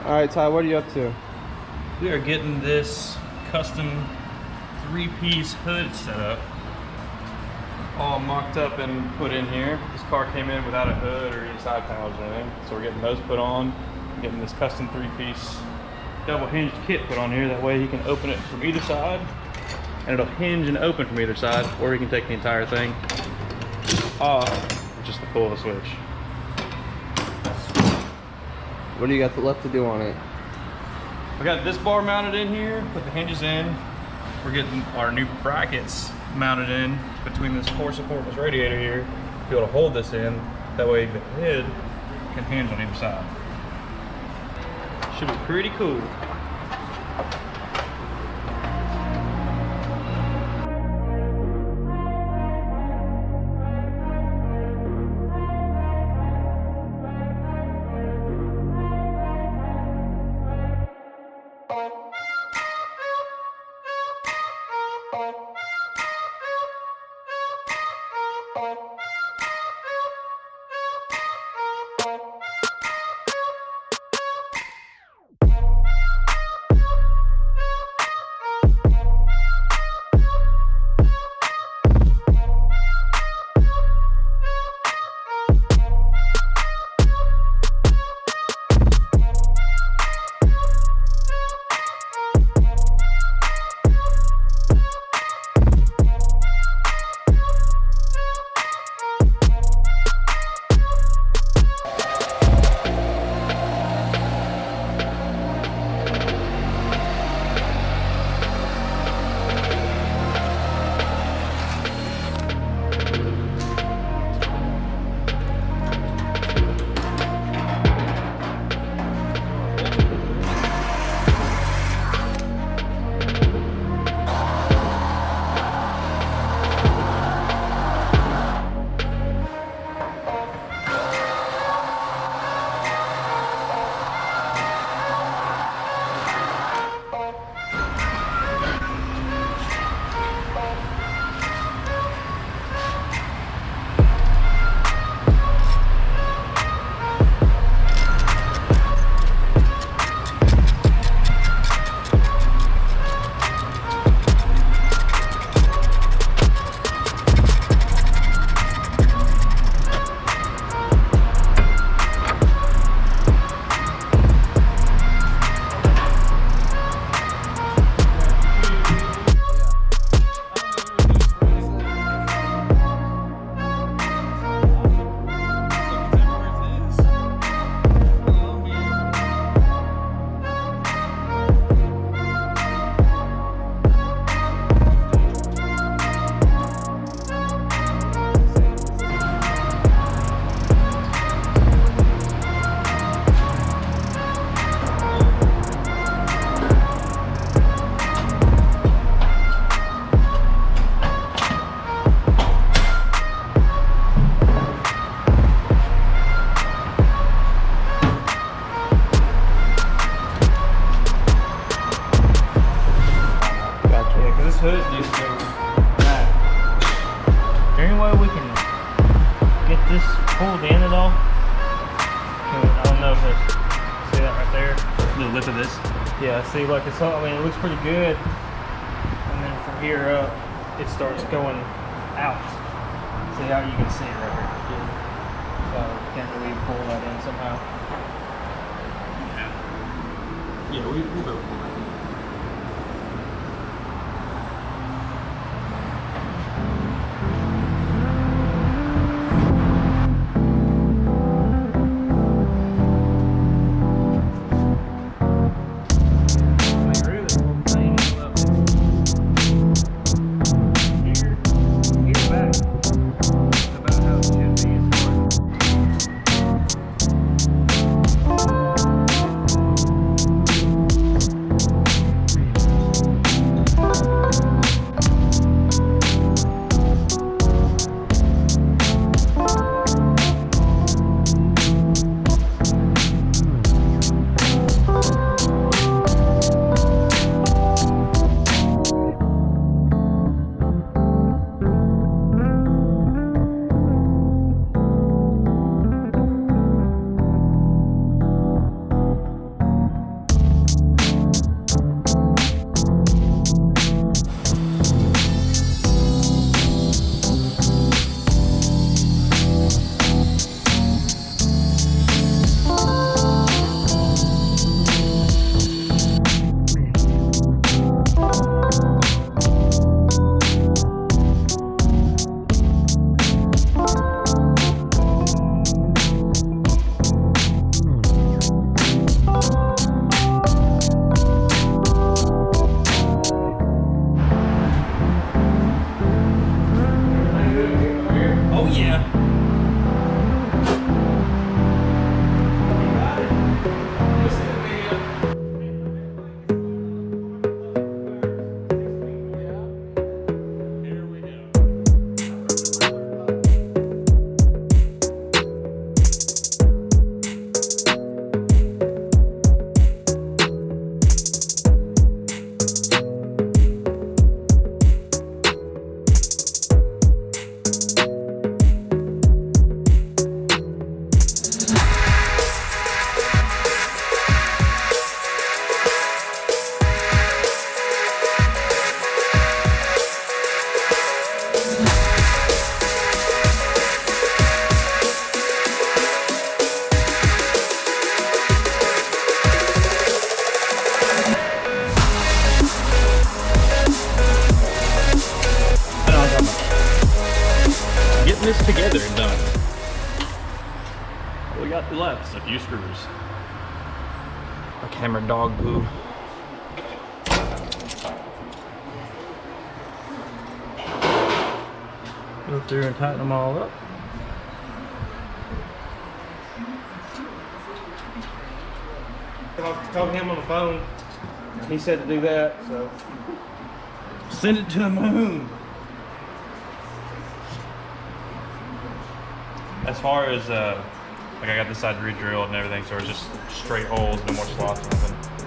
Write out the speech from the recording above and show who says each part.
Speaker 1: All right, Ty, what are you up to?
Speaker 2: We are getting this custom 3-piece hood set up, all mocked up and put in here. This car came in without a hood or any side panels or anything, so we're getting those put on, getting this custom 3-piece double hinged kit put on here. That way he can open it from either side, and it'll hinge and open from either side, or he can take the entire thing off with just the pull of a switch.
Speaker 1: What do you got left to do on it?
Speaker 2: I got this bar mounted in here, put the hinges in. We're getting our new brackets mounted in between this core support and this radiator here to be able to hold this in. That way the head can hinge on either side. Should be pretty cool. Hood needs to go back. Is there any way we can get this pulled in at all? I don't know if it's, see that right there? The lip of this? Yeah, see, like it's all, I mean, it looks pretty good. And then from here up, it starts going out. See how you can see it right here. So can't really pull that in somehow. Yeah, we'll go pull that in. Getting this together and done. All we got left is a few screws. Like hammered dog glue. Go through and tighten them all up.
Speaker 3: I called him on the phone. He said to do that, so.
Speaker 2: Send it to the moon. As far as like I got this side re-drilled and everything, so it's just straight holes, no more slots or nothing.